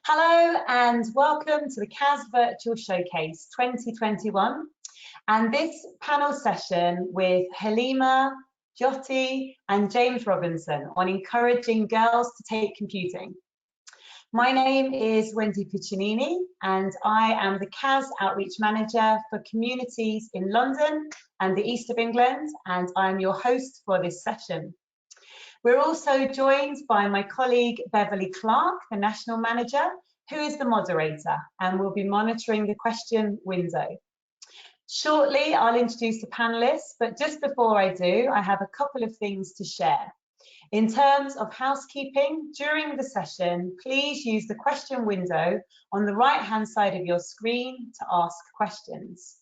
Hello and welcome to the CAS Virtual Showcase 2021 and this panel session with Halima, Jyoti and James Robinson on encouraging girls to take computing. My name is Wendy Piccinini and I am the CAS Outreach Manager for communities in London and the East of England, and I am your host for this session. We're also joined by my colleague Beverly Clark, the National Manager, who is the moderator and will be monitoring the question window. Shortly, I'll introduce the panelists, but just before I do, I have a couple of things to share. In terms of housekeeping, during the session, please use the question window on the right-hand side of your screen to ask questions.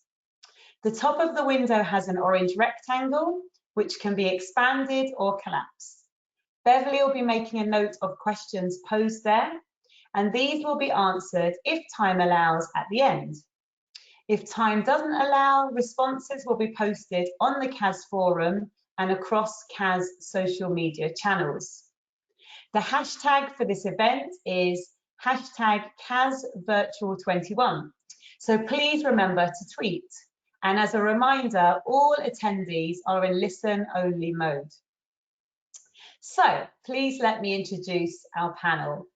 The top of the window has an orange rectangle, which can be expanded or collapsed. Beverly will be making a note of questions posed there, and these will be answered if time allows at the end. If time doesn't allow, responses will be posted on the CAS forum and across CAS social media channels. The hashtag for this event is hashtag CASVirtual21. So please remember to tweet. And as a reminder, all attendees are in listen-only mode. So please let me introduce our panel.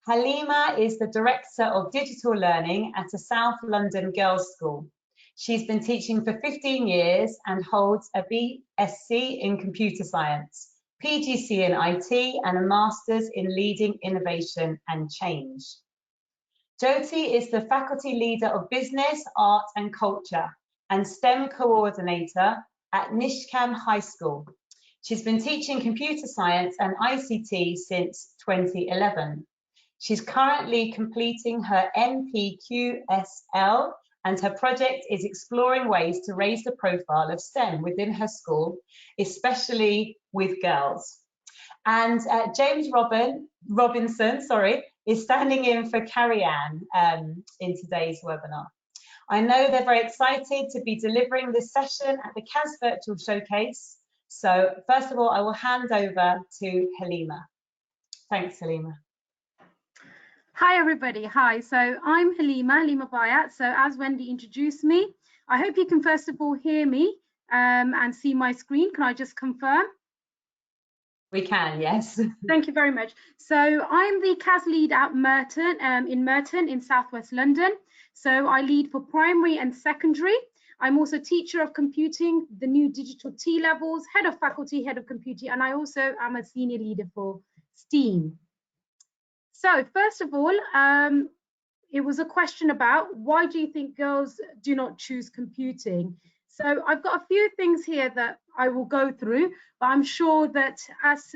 Halima is the Director of Digital Learning at a South London girls' school. She's been teaching for 15 years and holds a BSc in Computer Science, PGC in IT and a Master's in Leading Innovation and Change. Jyoti is the Faculty Leader of Business, Art and Culture and STEM Coordinator at Nishcam High School. She's been teaching computer science and ICT since 2011. She's currently completing her NPQSL and her project is exploring ways to raise the profile of STEM within her school, especially with girls. And James Robinson is standing in for Carrie-Anne in today's webinar. I know they're very excited to be delivering this session at the CAS Virtual Showcase. So first of all, I will hand over to Halima. Thanks, Halima. Hi, everybody. Hi. So I'm Halima Bayat. So as Wendy introduced me, I hope you can first of all hear me and see my screen. Can I just confirm? We can, yes. Thank you very much. So I'm the CAS lead at Merton, in Southwest London. So I lead for primary and secondary. I'm also teacher of computing, the new digital T levels, head of faculty, head of computing, and I also am a senior leader for STEAM. So first of all, it was a question about why do you think girls do not choose computing? So I've got a few things here that I will go through, but I'm sure that as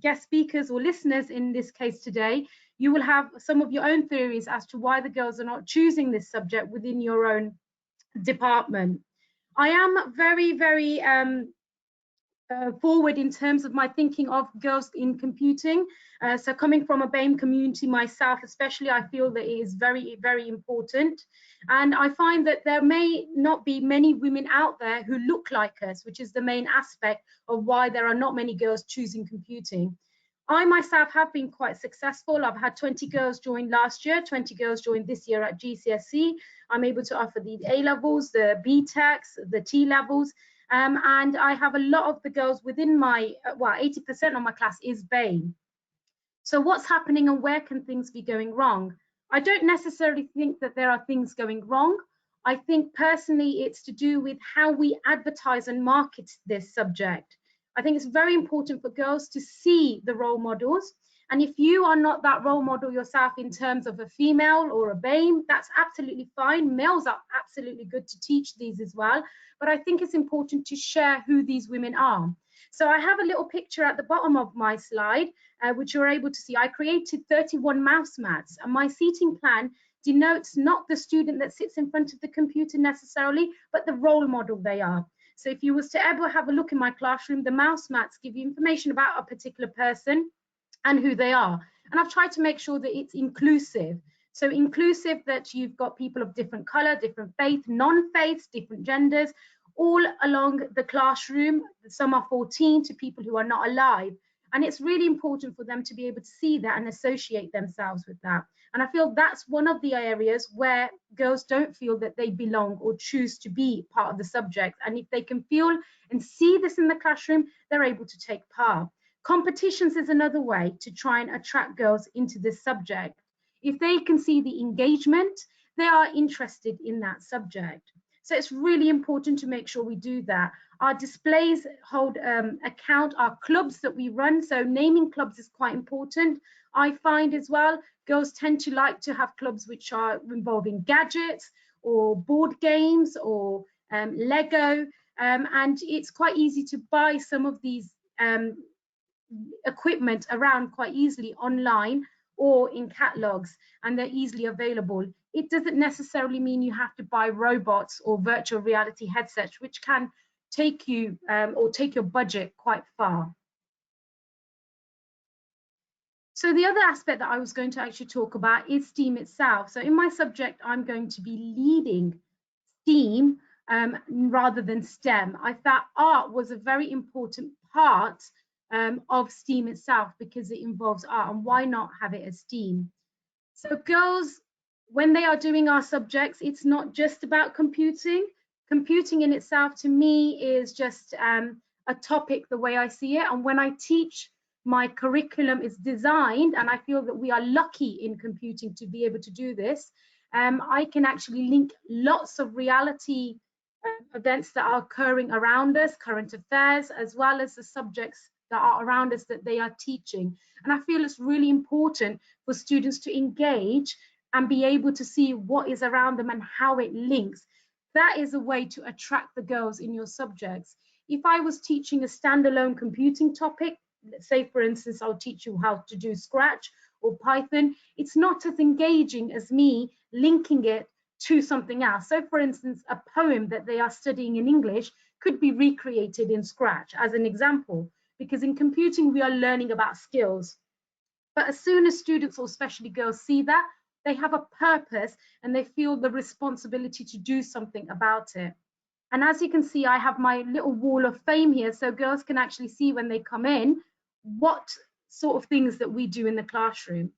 guest speakers or listeners in this case today, you will have some of your own theories as to why the girls are not choosing this subject within your own department. I am very, very forward in terms of my thinking of girls in computing. So coming from a BAME community myself, especially, I feel that it is very, very important. And I find that there may not be many women out there who look like us, which is the main aspect of why there are not many girls choosing computing. I myself have been quite successful. I've had 20 girls join last year, 20 girls joined this year at GCSE. I'm able to offer the A levels, the B Techs, the T levels. And I have a lot of the girls within my, well, 80% of my class is BAME. So what's happening and where can things be going wrong? I don't necessarily think that there are things going wrong. I think personally it's to do with how we advertise and market this subject. I think it's very important for girls to see the role models. And if you are not that role model yourself in terms of a female or a BAME, that's absolutely fine. Males are absolutely good to teach these as well. But I think it's important to share who these women are. So I have a little picture at the bottom of my slide, which you're able to see. I created 31 mouse mats, and my seating plan denotes not the student that sits in front of the computer necessarily, but the role model they are. So if you was to ever have a look in my classroom, the mouse mats give you information about a particular person and who they are. And I've tried to make sure that it's inclusive. So inclusive that you've got people of different color, different faith, non-faiths, different genders, all along the classroom. Some are 14 to people who are not alive. And it's really important for them to be able to see that and associate themselves with that. And I feel that's one of the areas where girls don't feel that they belong or choose to be part of the subject. And if they can feel and see this in the classroom, they're able to take part. Competitions is another way to try and attract girls into this subject. If they can see the engagement, they are interested in that subject. So it's really important to make sure we do that. Our displays hold account our clubs that we run. So naming clubs is quite important. I find as well, girls tend to like to have clubs which are involving gadgets or board games or Lego. And it's quite easy to buy some of these equipment around quite easily online or in catalogs, and they're easily available. It doesn't necessarily mean you have to buy robots or virtual reality headsets, which can take you or take your budget quite far. So the other aspect that I was going to actually talk about is STEAM itself. So in my subject, I'm going to be leading STEAM rather than STEM. I thought art was a very important part of STEAM itself because it involves art, and why not have it as STEAM? So girls, when they are doing our subjects, it's not just about computing. Computing in itself to me is just a topic the way I see it. And when I teach, my curriculum is designed, and I feel that we are lucky in computing to be able to do this. I can actually link lots of reality events that are occurring around us, current affairs, as well as the subjects that are around us that they are teaching. And I feel it's really important for students to engage and be able to see what is around them and how it links. That is a way to attract the girls in your subjects. If I was teaching a standalone computing topic, let's say for instance, I'll teach you how to do Scratch or Python, it's not as engaging as me linking it to something else. So for instance, a poem that they are studying in English could be recreated in Scratch as an example, because in computing we are learning about skills. But as soon as students, or especially girls, see that, they have a purpose and they feel the responsibility to do something about it. And as you can see, I have my little wall of fame here, so girls can actually see when they come in what sort of things that we do in the classroom.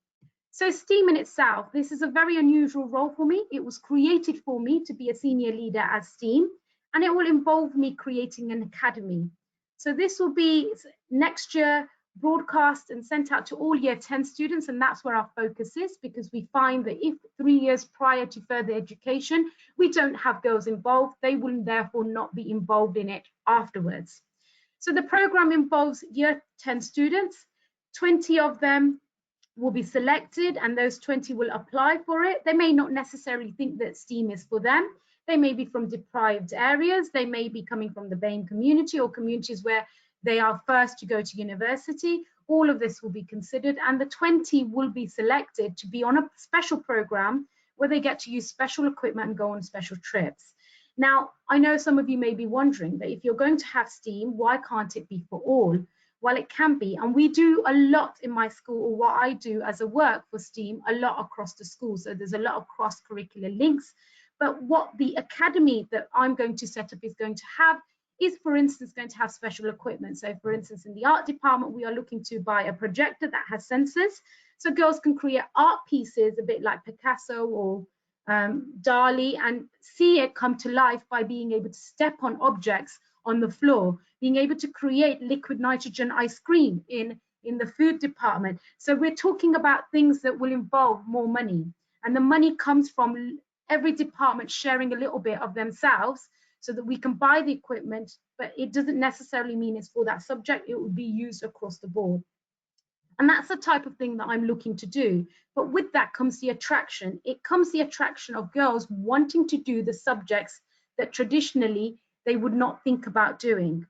So STEAM in itself, this is a very unusual role for me. It was created for me to be a senior leader as STEAM, and it will involve me creating an academy. So this will be next year broadcast and sent out to all year 10 students, and that's where our focus is, because we find that if 3 years prior to further education we don't have girls involved, they will therefore not be involved in it afterwards. So the program involves year 10 students. 20 of them will be selected, and those 20 will apply for it. They may not necessarily think that STEAM is for them. They may be from deprived areas, they may be coming from the BAME community or communities where they are first to go to university. All of this will be considered, and the 20 will be selected to be on a special program where they get to use special equipment and go on special trips. Now, I know some of you may be wondering that if you're going to have STEAM, why can't it be for all? Well, it can be, and we do a lot in my school, or what I do as a work for STEAM, a lot across the school. So there's a lot of cross-curricular links. But what the academy that I'm going to set up is going to have is, for instance, going to have special equipment. So for instance, in the art department, we are looking to buy a projector that has sensors, so girls can create art pieces a bit like Picasso or Dali, and see it come to life by being able to step on objects on the floor, being able to create liquid nitrogen ice cream in the food department. So we're talking about things that will involve more money, and the money comes from every department sharing a little bit of themselves so that we can buy the equipment, but it doesn't necessarily mean it's for that subject. It will be used across the board. And that's the type of thing that I'm looking to do. But with that comes the attraction. It comes the attraction of girls wanting to do the subjects that traditionally they would not think about doing.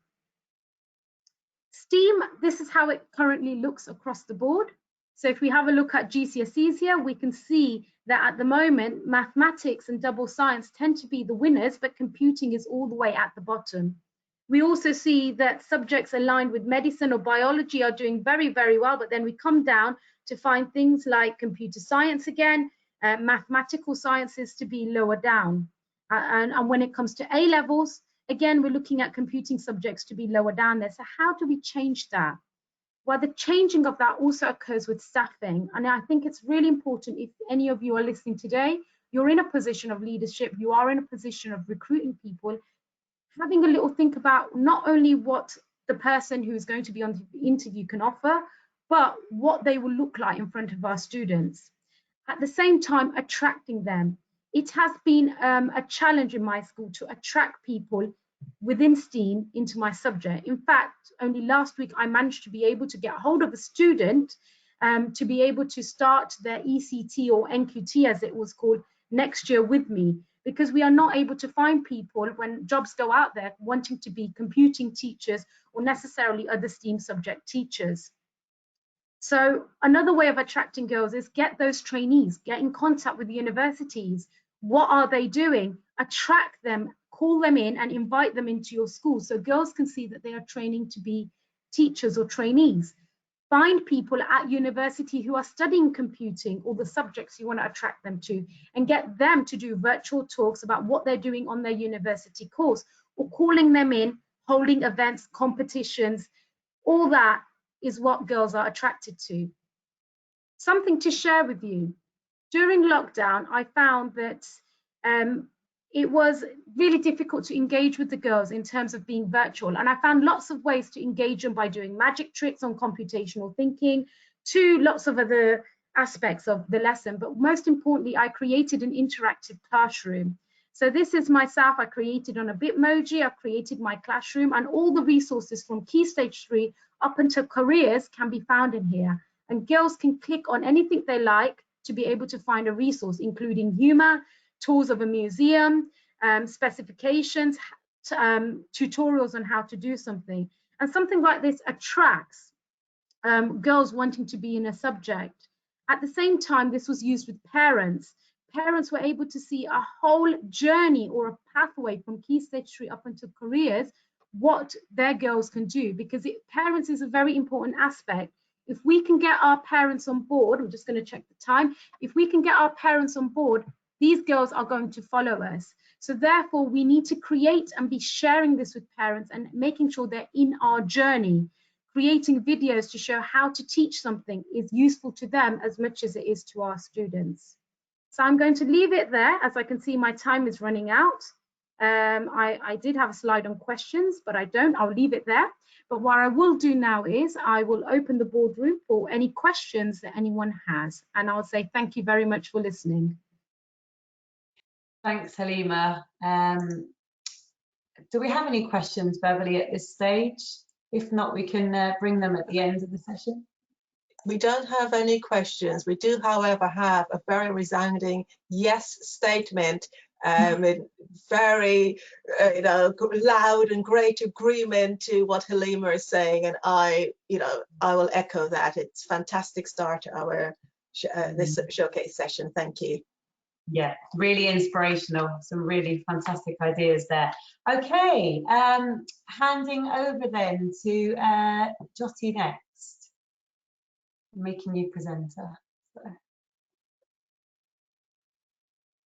STEAM, this is how it currently looks across the board. So if we have a look at GCSEs here, we can see that at the moment, mathematics and double science tend to be the winners, but computing is all the way at the bottom. We also see that subjects aligned with medicine or biology are doing very, very well, but then we come down to find things like computer science again, mathematical sciences to be lower down. And when it comes to A levels, again, we're looking at computing subjects to be lower down there. So how do we change that? Well, the changing of that also occurs with staffing. And I think it's really important, if any of you are listening today, you're in a position of leadership, you are in a position of recruiting people, having a little think about not only what the person who's going to be on the interview can offer, but what they will look like in front of our students. At the same time, attracting them. It has been a challenge in my school to attract people within STEAM into my subject. In fact, only last week I managed to be able to get hold of a student to be able to start their ECT or NQT, as it was called, next year with me, because we are not able to find people when jobs go out there wanting to be computing teachers or necessarily other STEAM subject teachers. So another way of attracting girls is get those trainees, get in contact with the universities. What are they doing? Attract them, call them in and invite them into your school so girls can see that they are training to be teachers or trainees. Find people at university who are studying computing or the subjects you want to attract them to, and get them to do virtual talks about what they're doing on their university course, or calling them in, holding events, competitions. All that is what girls are attracted to. Something to share with you. During lockdown, I found that it was really difficult to engage with the girls in terms of being virtual. And I found lots of ways to engage them by doing magic tricks on computational thinking, to lots of other aspects of the lesson. But most importantly, I created an interactive classroom. So this is myself. I created on a Bitmoji, I created my classroom, and all the resources from Key Stage 3 up until careers can be found in here. And girls can click on anything they like to be able to find a resource, including humor, tours of a museum, specifications, tutorials on how to do something. And something like this attracts girls wanting to be in a subject. At the same time, this was used with parents. Parents were able to see a whole journey or a pathway from Key Stage 3 up until careers, what their girls can do, because parents is a very important aspect. If we can get our parents on board, I'm just going to check the time, if we can get our parents on board, these girls are going to follow us. So therefore, we need to create and be sharing this with parents and making sure they're in our journey. Creating videos to show how to teach something is useful to them as much as it is to our students. So I'm going to leave it there, as I can see my time is running out. I did have a slide on questions, but I don't. I'll leave it there. But what I will do now is I will open the boardroom for any questions that anyone has. And I'll say thank you very much for listening. Thanks, Halima. Do we have any questions, Beverly, at this stage? If not, we can bring them at the end of the session. We don't have any questions. We do, however, have a very resounding yes statement, very loud and great agreement to what Halima is saying, and I will echo that. It's a fantastic start to our this showcase session. Thank you. Yeah, really inspirational. Some really fantastic ideas there. Okay, handing over then to Jyoti next. Making you presenter. So.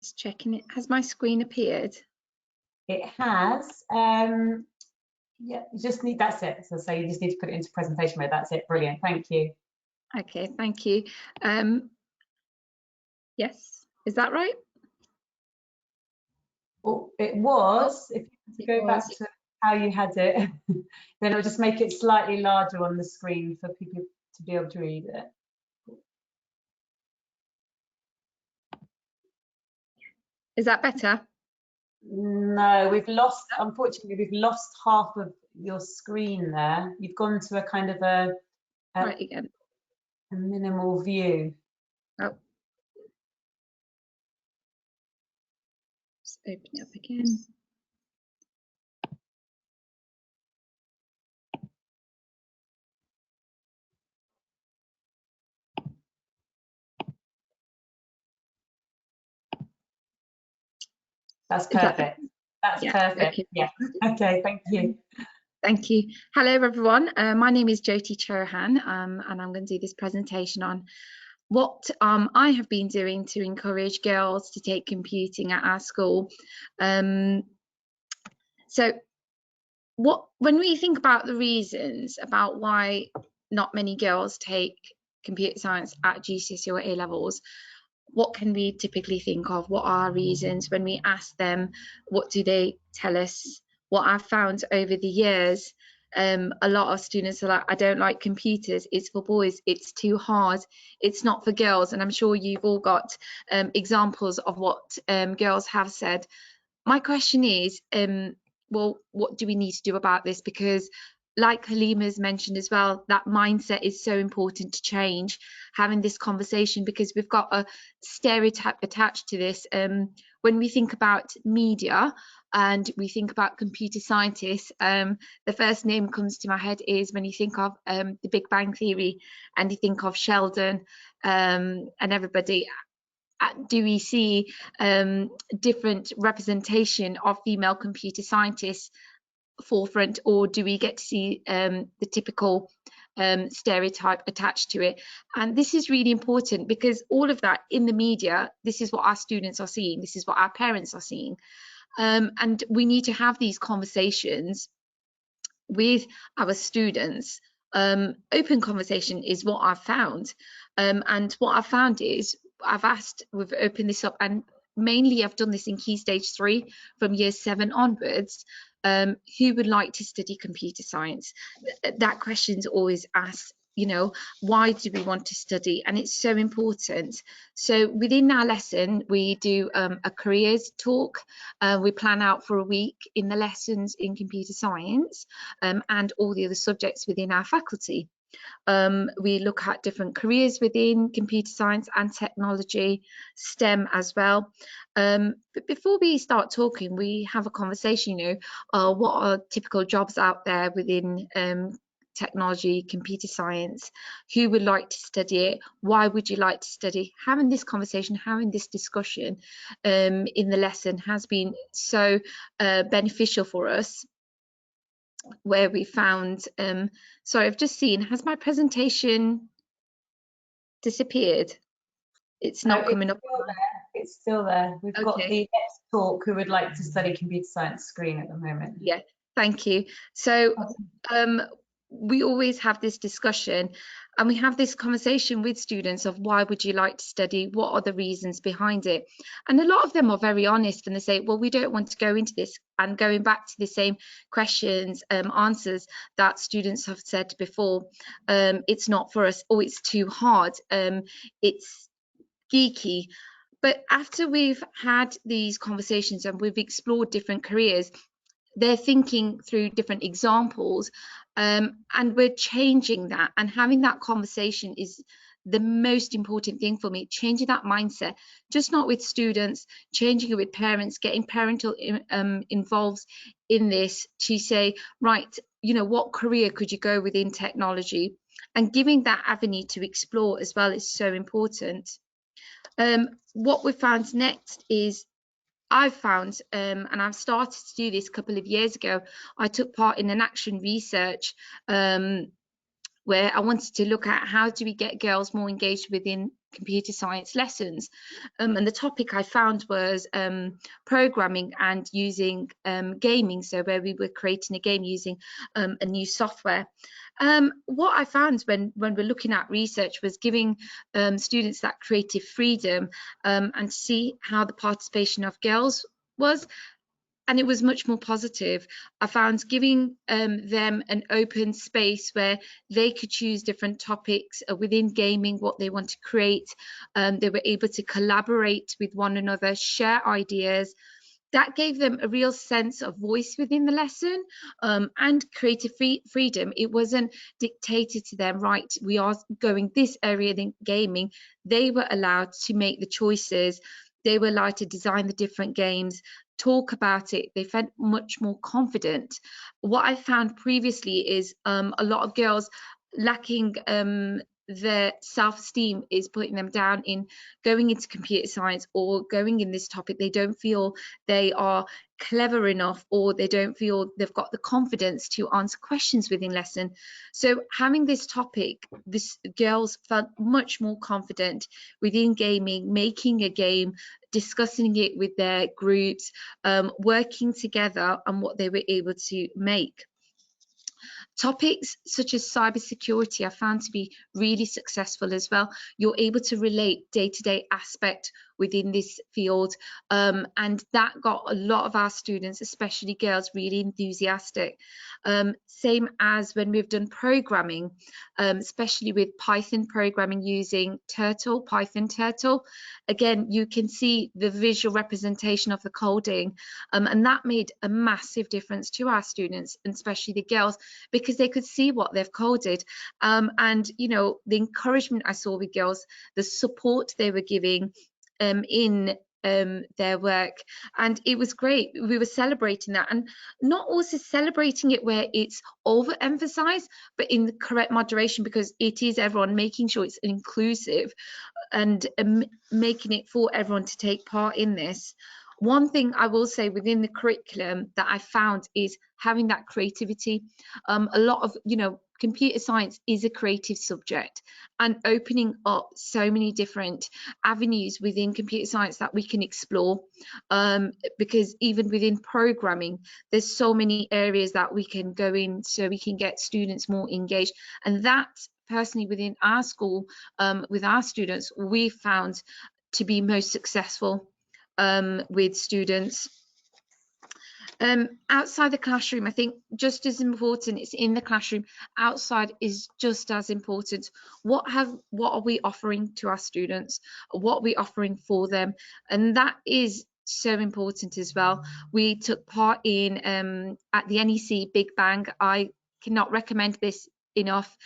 Just checking it. Has my screen appeared? It has. Yeah, you just need, that's it. So you just need to put it into presentation mode. That's it. Brilliant. Thank you. Okay, thank you. Yes, is that right? Well, it was. If you go back to how you had it, then it'll just make it slightly larger on the screen for people to be able to read it. Is that better? No, unfortunately, we've lost half of your screen there. You've gone to a kind of a Right again. A minimal view. Oh. Just open it up again. That's perfect. That's perfect. Okay. Yeah. Okay, thank you. Thank you. Hello, everyone. My name is Jyoti Chauhan, and I'm going to do this presentation on what I have been doing to encourage girls to take computing at our school. So when we think about the reasons about why not many girls take computer science at GCSE or A levels, what can we typically think of? What are reasons? When we ask them, what do they tell us? What I've found over the years, a lot of students are like, I don't like computers, it's for boys, it's too hard, it's not for girls. And I'm sure you've all got examples of what girls have said. My question is, well, what do we need to do about this? Because like Halima's mentioned as well, that mindset is so important to change, having this conversation, because we've got a stereotype attached to this. When we think about media and we think about computer scientists, the first name comes to my head is when you think of the Big Bang Theory and you think of Sheldon and everybody. Do we see different representation of female computer scientists forefront, or do we get to see the typical stereotype attached to it? And this is really important, because all of that in the media, this is what our students are seeing, this is what our parents are seeing, and we need to have these conversations with our students. Open conversation is what I've found, and what I've found is we've opened this up, and mainly I've done this in Key Stage 3 from year 7 onwards. Who would like to study computer science? That question's always asked, you know, why do we want to study? And it's so important. So within our lesson, we do a careers talk. We plan out for a week in the lessons in computer science and all the other subjects within our faculty. We look at different careers within computer science and technology, STEM as well. But before we start talking, we have a conversation, you know, what are typical jobs out there within technology, computer science, who would like to study it, why would you like to study? Having this conversation, having this discussion in the lesson has been so beneficial for us, where we found, sorry, I've just seen, has my presentation disappeared? It's not coming up. It's still there. We've got the next talk, who would like to study computer science, screen at the moment. Yeah, thank you. So we always have this discussion, and we have this conversation with students of why would you like to study, what are the reasons behind it, and a lot of them are very honest, and they say, well, we don't want to go into this. And going back to the same questions, answers that students have said before, it's not for us, or it's too hard, it's geeky. But after we've had these conversations and we've explored different careers, they're thinking through different examples, and we're changing that, and having that conversation is the most important thing for me, changing that mindset, just not with students, changing it with parents, getting parental involved in this, to say, right, you know, what career could you go within technology, and giving that avenue to explore as well is so important. What we found next is, I've found, and I've started to do this a couple of years ago, I took part in an action research where I wanted to look at how do we get girls more engaged within computer science lessons, and the topic I found was programming and using gaming, so where we were creating a game using a new software. What I found when we're looking at research was giving students that creative freedom and see how the participation of girls was, and it was much more positive. I found giving them an open space where they could choose different topics within gaming, what they want to create. They were able to collaborate with one another, share ideas. That gave them a real sense of voice within the lesson, and creative freedom. It wasn't dictated to them, right, we are going this area in gaming. They were allowed to make the choices. They were allowed to design the different games, talk about it. They felt much more confident. What I found previously is a lot of girls lacking their self-esteem is putting them down in going into computer science or going in this topic. They don't feel they are clever enough, or they don't feel they've got the confidence to answer questions within lesson. So having this topic, this girls felt much more confident within gaming, making a game, discussing it with their groups, working together on what they were able to make. Topics such as cybersecurity I found to be really successful as well. You're able to relate day-to-day aspect within this field, and that got a lot of our students, especially girls, really enthusiastic. Same as when we've done programming, especially with Python programming using Python Turtle. Again, you can see the visual representation of the coding, and that made a massive difference to our students, and especially the girls, because they could see what they've coded. And you know, the encouragement I saw with girls, the support they were giving in their work, and it was great. We were celebrating that, and not also celebrating it where it's overemphasized, but in the correct moderation, because it is everyone, making sure it's inclusive and making it for everyone to take part in this. One thing I will say within the curriculum that I found is having that creativity. A lot of, you know, computer science is a creative subject, and opening up so many different avenues within computer science that we can explore, because even within programming, there's so many areas that we can go in, so we can get students more engaged. And that personally within our school, with our students, we found to be most successful with students. Outside the classroom, I think just as important, it's in the classroom, outside is just as important. What are we offering to our students? What are we offering for them? And that is so important as well. We took part in at the NEC Big Bang. I cannot recommend this enough.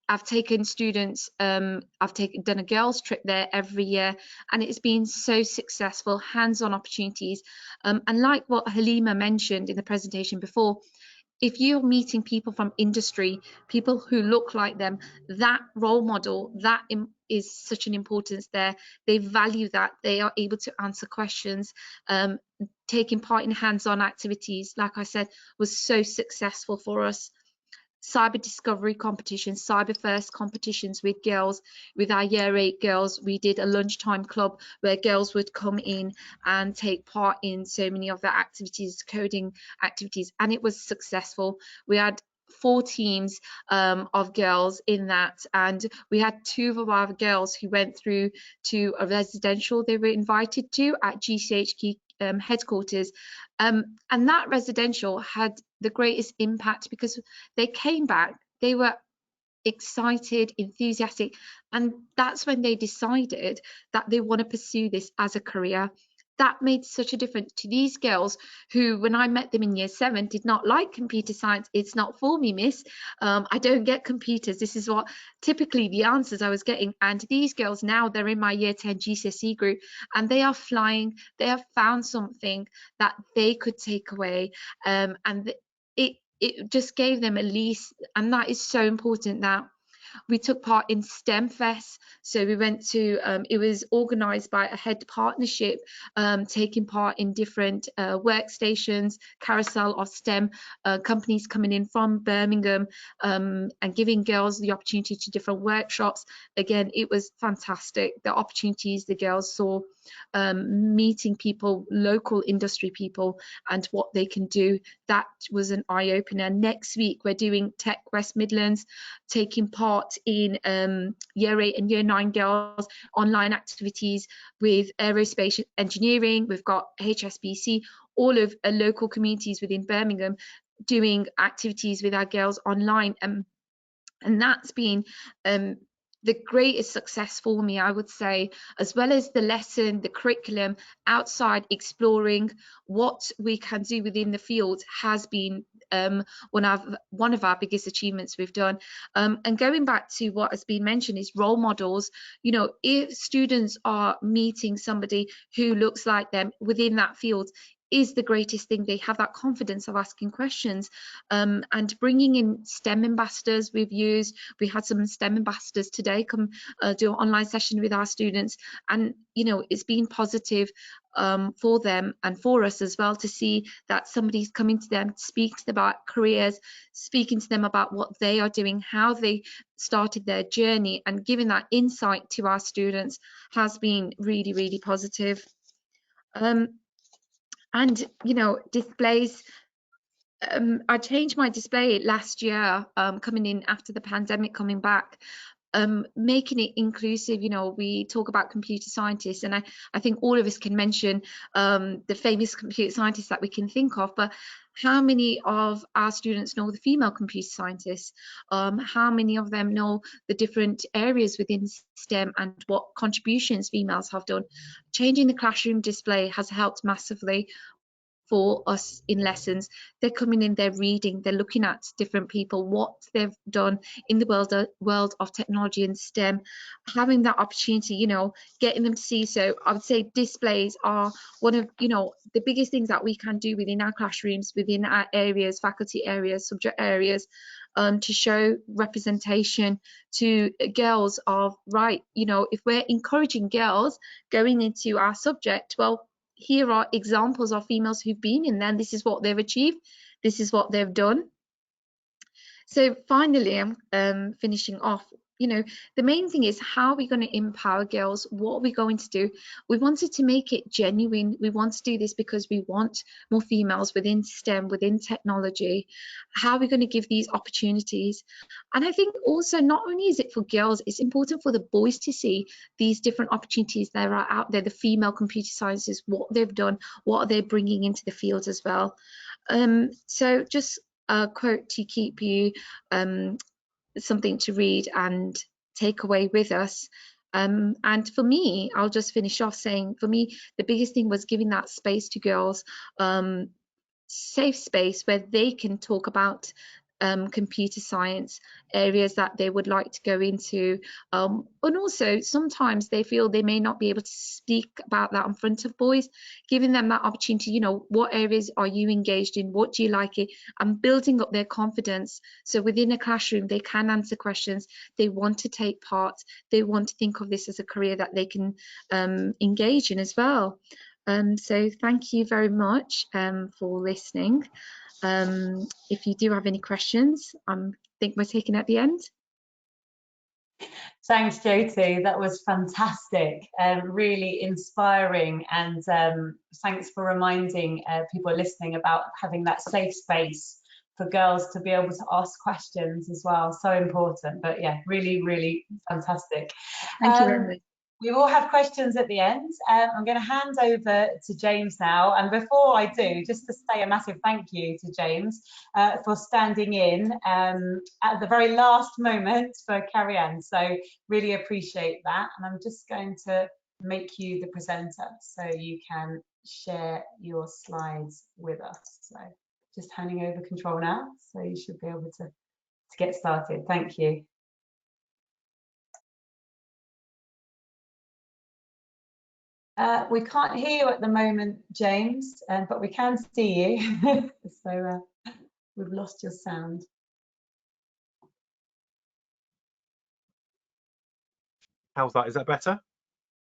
I've taken students, done a girls trip there every year, and it's been so successful, hands-on opportunities. And like what Halima mentioned in the presentation before, if you're meeting people from industry, people who look like them, that role model, that is such an importance there. They value that. They are able to answer questions. Taking part in hands-on activities, like I said, was so successful for us. Cyber discovery competitions, cyber first competitions with girls, with our year 8 girls. We did a lunchtime club where girls would come in and take part in so many of the activities, coding activities, and it was successful. We had 4 teams of girls in that, and we had 2 of our girls who went through to a residential they were invited to at GCHQ headquarters, and that residential had the greatest impact because they came back, they were excited, enthusiastic, and that's when they decided that they want to pursue this as a career. That made such a difference to these girls who, when I met them in year 7, did not like computer science. It's not for me, miss. I don't get computers. This is what typically the answers I was getting. And these girls now, they're in my year 10 GCSE group, and they are flying. They have found something that they could take away, and it just gave them a lease, and that is so important. That we took part in STEM Fest, so we went to it was organized by a head partnership, taking part in different workstations, carousel of STEM companies coming in from Birmingham, and giving girls the opportunity to different workshops. Again, it was fantastic, the opportunities the girls saw, meeting people, local industry people, and what they can do. That was an eye-opener. Next week we're doing Tech West Midlands, taking part in year 8 and year 9 girls online activities with aerospace engineering. We've got HSBC, all of local communities within Birmingham doing activities with our girls online, and that's been the greatest success for me, I would say, as well as the lesson, the curriculum, outside exploring what we can do within the field has been one of our biggest achievements we've done. And going back to what has been mentioned is role models. You know, if students are meeting somebody who looks like them within that field, is the greatest thing. They have that confidence of asking questions, and bringing in STEM ambassadors. We had some STEM ambassadors today come do an online session with our students, and you know, it's been positive for them and for us as well to see that somebody's coming to them, speak to them about careers, speaking to them about what they are doing, how they started their journey, and giving that insight to our students has been really, really positive. And you know, displays, I changed my display last year, coming in after the pandemic coming back, making it inclusive. You know, we talk about computer scientists, and I think all of us can mention the famous computer scientists that we can think of, but how many of our students know the female computer scientists? How many of them know the different areas within STEM and what contributions females have done? Changing the classroom display has helped massively for us in lessons. They're coming in, they're reading, they're looking at different people, what they've done in the world of technology and STEM, having that opportunity, you know, getting them to see. So I would say displays are one of, you know, the biggest things that we can do within our classrooms, within our areas, faculty areas, subject areas, to show representation to girls of, right, you know, if we're encouraging girls going into our subject, well, here are examples of females who've been in there. This is what they've achieved. This is what they've done. So finally, I'm finishing off. You know, the main thing is, how are we going to empower girls? What are we going to do? We wanted to make it genuine. We want to do this because we want more females within STEM, within technology. How are we going to give these opportunities? And I think also, not only is it for girls, it's important for the boys to see these different opportunities that are out there, the female computer sciences, what they've done, what are they bringing into the field as well. So just a quote to keep you something to read and take away with us. And for me, I'll just finish off saying, for me, the biggest thing was giving that space to girls, safe space where they can talk about computer science, areas that they would like to go into, and also sometimes they feel they may not be able to speak about that in front of boys, giving them that opportunity. You know, what areas are you engaged in, what do you like it, and building up their confidence, so within a classroom they can answer questions, they want to take part, they want to think of this as a career that they can engage in as well. So thank you very much for listening. If you do have any questions, I think we're taking at the end. Thanks, Jyoti. That was fantastic, really inspiring, and thanks for reminding people listening about having that safe space for girls to be able to ask questions as well. So important, but yeah, really, really fantastic. Thank you very much. We will have questions at the end. I'm going to hand over to James now. And before I do, just to say a massive thank you to James for standing in at the very last moment for Carrie Ann. So really appreciate that. And I'm just going to make you the presenter so you can share your slides with us. So just handing over control now. So you should be able to get started. Thank you. We can't hear you at the moment, James, but we can see you. So we've lost your sound. How's that? Is that better?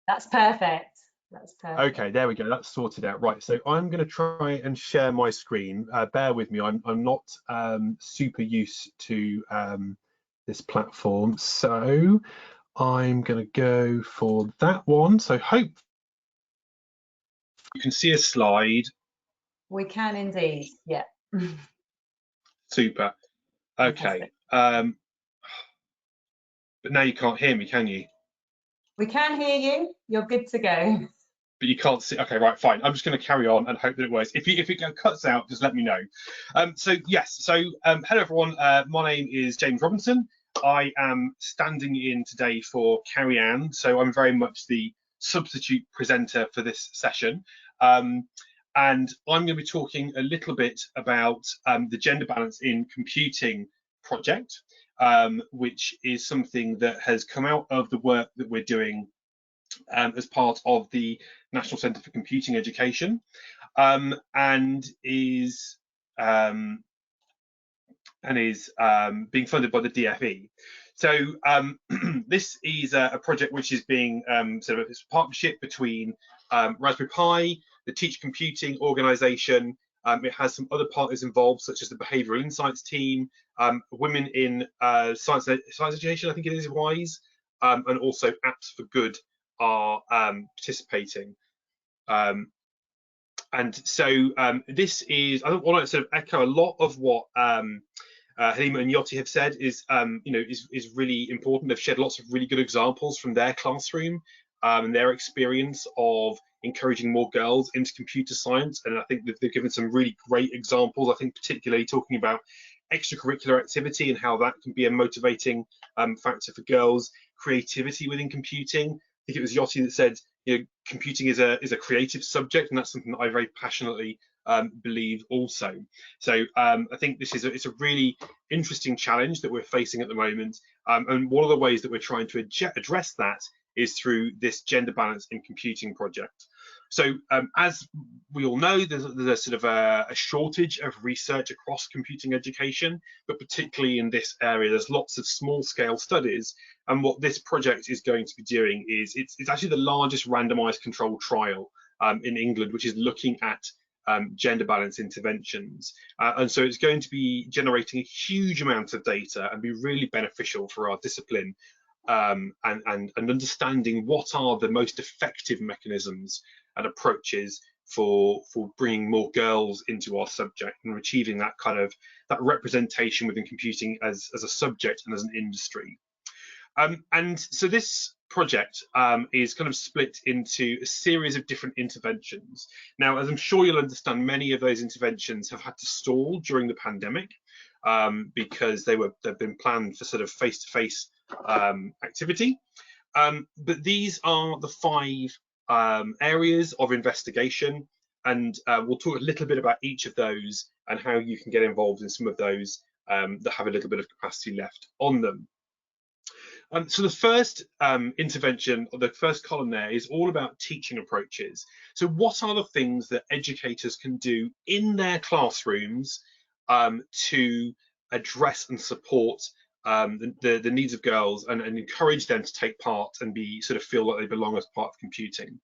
That's perfect. That's perfect. Okay, there we go. That's sorted out. Right, so I'm going to try and share my screen. Bear with me. I'm not super used to this platform, so I'm going to go for that one. So hope you can see a slide. We can indeed, yeah. Super. Okay. But now you can't hear me, can you? We can hear you. You're good to go. But you can't see. Okay, right, fine. I'm just going to carry on and hope that it works. If it cuts out, just let me know. So yes. So hello everyone. My name is James Robinson. I am standing in today for Carrie Ann. So I'm very much the substitute presenter for this session. And I'm going to be talking a little bit about the gender balance in computing project, which is something that has come out of the work that we're doing as part of the National Centre for Computing Education, and is being funded by the DFE. So this is a project which is being sort of a partnership between Raspberry Pi, the Teach Computing organisation. It has some other partners involved, such as the Behavioural Insights team, Women in Science Education, I think it is WISE, and also Apps for Good are participating. And And so this is, I want to sort of echo a lot of what Halima and Yoti have said is really important. They've shared lots of really good examples from their classroom and their experience of encouraging more girls into computer science. And I think that they've given some really great examples. I think particularly talking about extracurricular activity and how that can be a motivating factor for girls. Creativity within computing. I think it was Yoti that said, computing is a creative subject, and that's something that I very passionately believe also. So I think it's a really interesting challenge that we're facing at the moment, and one of the ways that we're trying to address that is through this gender balance in computing project. So as we all know, there's sort of a shortage of research across computing education, but particularly in this area, there's lots of small-scale studies. And what this project is going to be doing is it's actually the largest randomized controlled trial in England, which is looking at gender balance interventions. And so it's going to be generating a huge amount of data and be really beneficial for our discipline and understanding what are the most effective mechanisms and approaches for bringing more girls into our subject and achieving that kind of representation within computing as a subject and as an industry. And so this project is kind of split into a series of different interventions. Now, as I'm sure you'll understand, many of those interventions have had to stall during the pandemic because they've been planned for sort of face-to-face activity. But these are the 5 areas of investigation, and we'll talk a little bit about each of those and how you can get involved in some of those that have a little bit of capacity left on them. So the first intervention, or the first column there, is all about teaching approaches. So what are the things that educators can do in their classrooms to address and support the needs of girls and encourage them to take part and sort of feel like they belong as part of computing.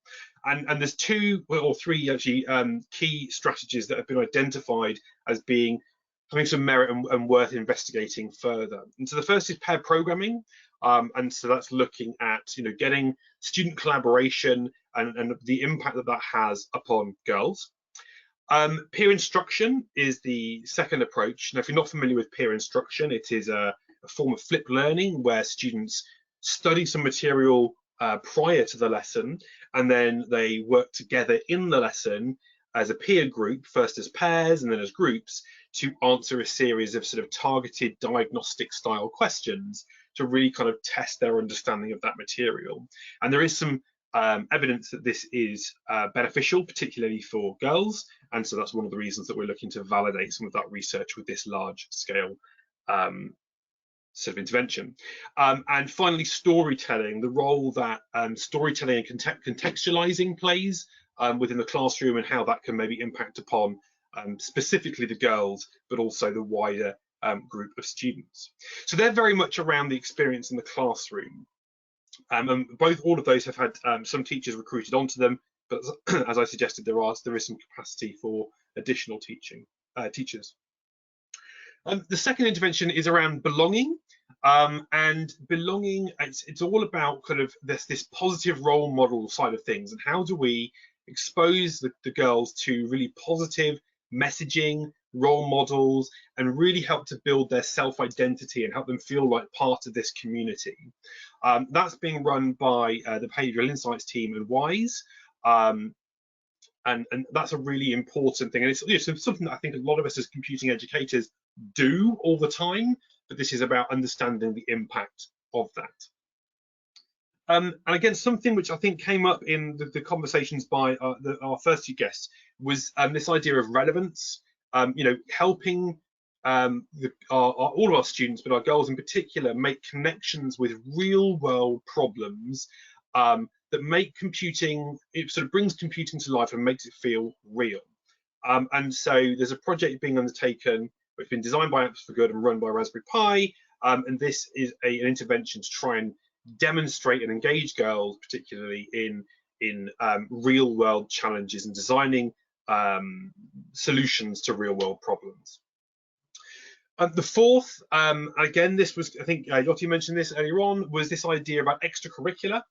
And there's 2 or 3 actually key strategies that have been identified as having some merit and worth investigating further. And so the first is pair programming. And so that's looking at getting student collaboration and the impact that has upon girls. Peer instruction is the second approach. Now, if you're not familiar with peer instruction, it is a form of flipped learning where students study some material prior to the lesson, and then they work together in the lesson as a peer group, first as pairs and then as groups, to answer a series of sort of targeted diagnostic style questions to really kind of test their understanding of that material. And there is some evidence that this is beneficial, particularly for girls. And so that's one of the reasons that we're looking to validate some of that research with this large scale sort of intervention. And finally, storytelling, the role that storytelling and contextualizing plays within the classroom, and how that can maybe impact upon specifically the girls, but also the wider group of students. So they're very much around the experience in the classroom. And all of those have had some teachers recruited onto them, but as I suggested, there is some capacity for additional teachers. The second intervention is around belonging, and belonging. It's all about kind of this positive role model side of things, and how do we expose the girls to really positive messaging, role models, and really help to build their self-identity and help them feel like part of this community. That's being run by the Behavioural Insights team and WISE, and that's a really important thing. And it's something that I think a lot of us as computing educators do all the time, but this is about understanding the impact of that. And again, something which I think came up in the conversations by our first 2 guests was this idea of relevance. Helping all of our students, but our girls in particular, make connections with real-world problems that make computing, it sort of brings computing to life and makes it feel real. And so there's a project being undertaken, which has been designed by Apps for Good and run by Raspberry Pi, and this is an intervention to try and demonstrate and engage girls, particularly in real-world challenges and designing solutions to real-world problems. The fourth, again, this was, I think Yoti mentioned this earlier on, was this idea about extracurricular.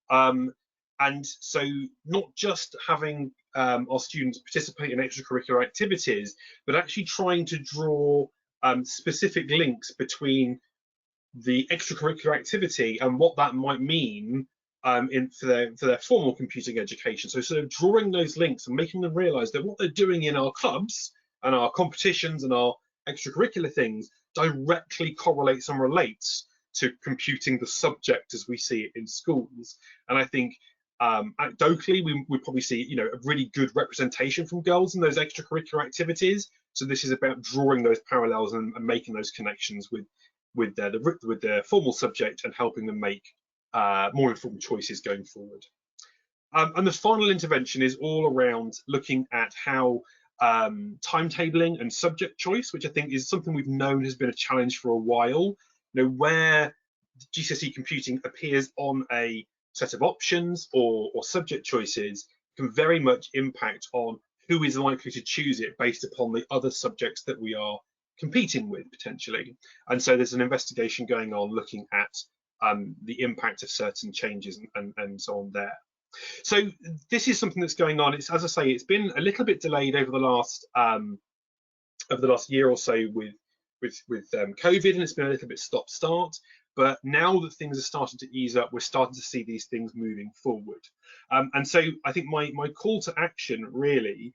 And so not just having our students participate in extracurricular activities, but actually trying to draw specific links between the extracurricular activity and what that might mean for their formal computing education. So sort of drawing those links and making them realise that what they're doing in our clubs and our competitions and our extracurricular things directly correlates and relates to computing the subject as we see it in schools. And I think anecdotally we probably see, you know, a really good representation from girls in those extracurricular activities. So this is about drawing those parallels and making those connections with their formal subject and helping them make more informed choices going forward. And the final intervention is all around looking at how timetabling and subject choice, which I think is something we've known has been a challenge for a while. You know, where GCSE computing appears on a set of options or subject choices can very much impact on who is likely to choose it based upon the other subjects that we are competing with potentially. And so there's an investigation going on looking at the impact of certain changes and so on there. So this is something that's going on. It's, as I say, it's been a little bit delayed over the last year or so with COVID, and it's been a little bit stop-start. But now that things are starting to ease up, we're starting to see these things moving forward. And so I think my call to action really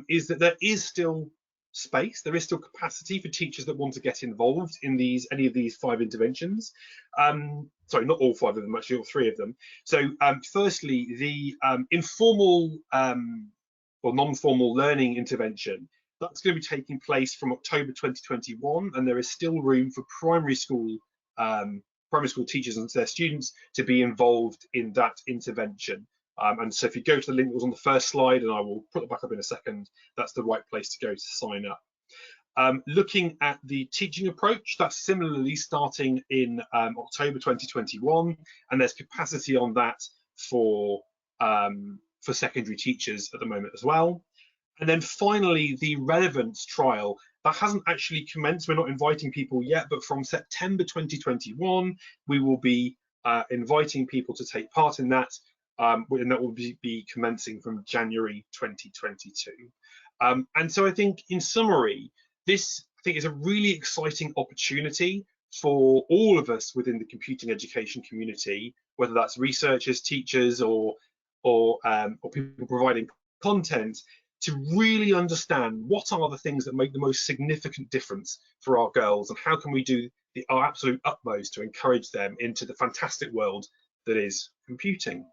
is that there is still space, there is still capacity for teachers that want to get involved in any of these 5 interventions. Sorry, not all 5 of them, actually all 3 of them. So firstly, the informal or non-formal learning intervention, that's going to be taking place from October 2021, and there is still room for primary school teachers and their students to be involved in that intervention. And so if you go to the link that was on the first slide, and I will put it back up in a second, that's the right place to go to sign up. Looking at the teaching approach, that's similarly starting in October 2021, and there's capacity on that for secondary teachers at the moment as well. And then finally, the relevance trial, that hasn't actually commenced. We're not inviting people yet, but from September 2021, we will be inviting people to take part in that, and that will be commencing from January 2022. And so I think, in summary, this I think is a really exciting opportunity for all of us within the computing education community, whether that's researchers, teachers, or people providing content, to really understand what are the things that make the most significant difference for our girls, and how can we do our absolute utmost to encourage them into the fantastic world that is computing.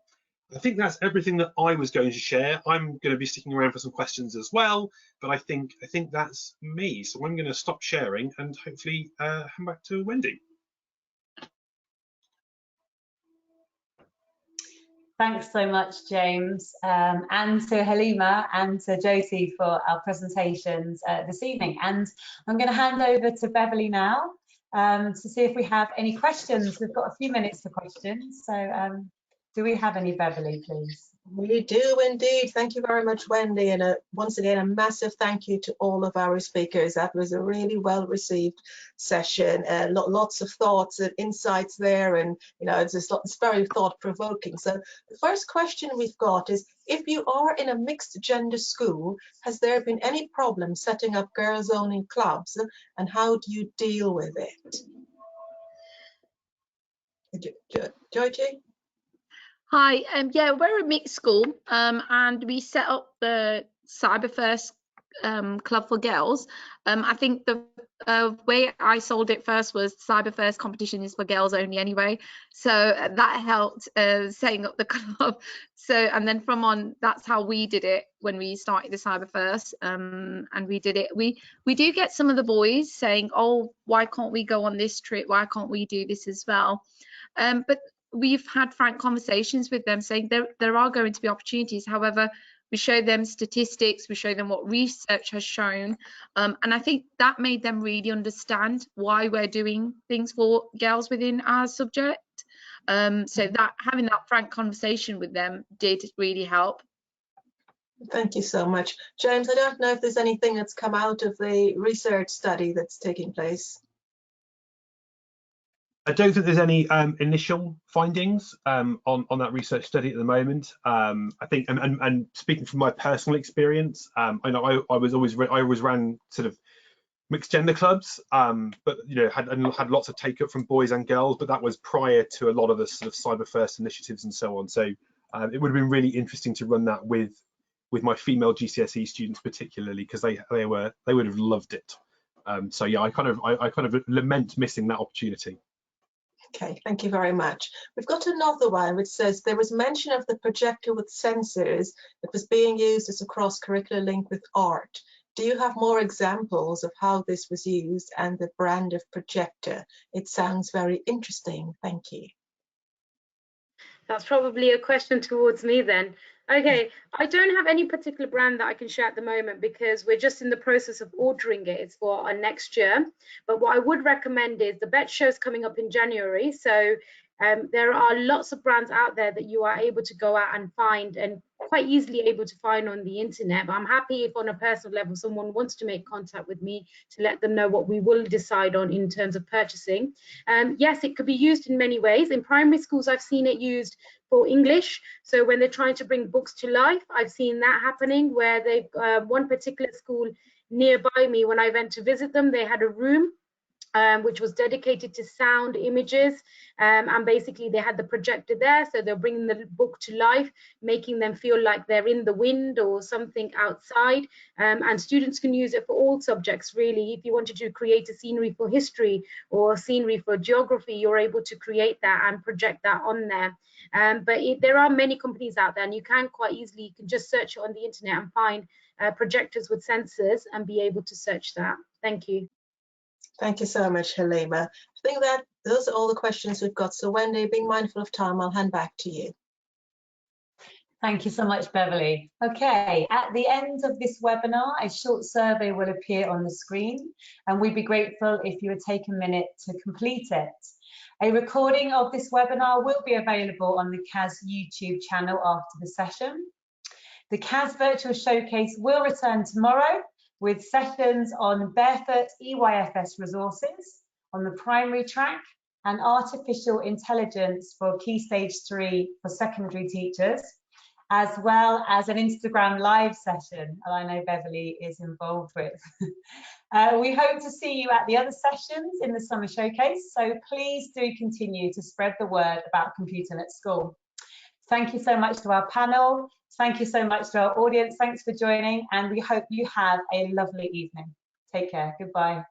I think that's everything that I was going to share. I'm going to be sticking around for some questions as well, but I think that's me. So I'm going to stop sharing and hopefully hand back to Wendy. Thanks so much, James, and to Halima and to Jyoti for our presentations this evening. And I'm going to hand over to Beverly now to see if we have any questions. We've got a few minutes for questions. So do we have any, Beverly, please? We do indeed. Thank you very much, Wendy. And once again, a massive thank you to all of our speakers. That was a really well received session. Lots of thoughts and insights there. And, you know, it's very thought provoking. So the first question we've got is, if you are in a mixed gender school, has there been any problem setting up girls only clubs, and how do you deal with it? Jyoti? Hi, yeah, we're a mixed school, and we set up the Cyber First Club for girls. I think the way I sold it first was Cyber First competition is for girls only anyway, so that helped setting up the club. So, and then from on, that's how we did it when we started the Cyber First, and we did it. We do get some of the boys saying, oh, why can't we go on this trip? Why can't we do this as well? But we've had frank conversations with them saying there are going to be opportunities. However, we show them statistics, we show them what research has shown, and I think that made them really understand why we're doing things for girls within our subject. So that having that frank conversation with them did really help. Thank you so much. James, I don't know if there's anything that's come out of the research study that's taking place. I don't think there's any initial findings on that research study at the moment. I think, and speaking from my personal experience, I know I always ran sort of mixed gender clubs, but you know had lots of take up from boys and girls, but that was prior to a lot of the sort of cyber first initiatives and so on. So it would have been really interesting to run that with my female GCSE students particularly, because they would have loved it. So yeah, I kind of lament missing that opportunity. Okay, thank you very much. We've got another one which says there was mention of the projector with sensors that was being used as a cross-curricular link with art. Do you have more examples of how this was used and the brand of projector? It sounds very interesting. Thank you. That's probably a question towards me then. Okay, I don't have any particular brand that I can share at the moment because we're just in the process of ordering it. It's for our next year. But what I would recommend is the BET show is coming up in January. So there are lots of brands out there that you are able to go out and find and quite easily able to find on the internet. But I'm happy if on a personal level someone wants to make contact with me to let them know what we will decide on in terms of purchasing. Yes, it could be used in many ways. In primary schools, I've seen it used for English. So when they're trying to bring books to life, I've seen that happening where they've one particular school nearby me, when I went to visit them, they had a room which was dedicated to sound images, and basically they had the projector there, so they're bringing the book to life, making them feel like they're in the wind or something outside, and students can use it for all subjects really. If you wanted to create a scenery for history or a scenery for geography, you're able to create that and project that on there. But there are many companies out there, and you can quite easily, you can just search it on the internet and find projectors with sensors and be able to search that. Thank you. Thank you so much, Halima. I think that those are all the questions we've got. So Wendy, being mindful of time, I'll hand back to you. Thank you so much, Beverly. Okay, at the end of this webinar, a short survey will appear on the screen, and we'd be grateful if you would take a minute to complete it. A recording of this webinar will be available on the CAS YouTube channel after the session. The CAS Virtual Showcase will return tomorrow with sessions on barefoot EYFS resources on the primary track and artificial intelligence for Key Stage 3 for secondary teachers, as well as an Instagram live session that I know Beverly is involved with. We hope to see you at the other sessions in the Summer Showcase, so please do continue to spread the word about computing at school. Thank you so much to our panel. Thank you so much to our audience. Thanks for joining, and we hope you have a lovely evening. Take care. Goodbye.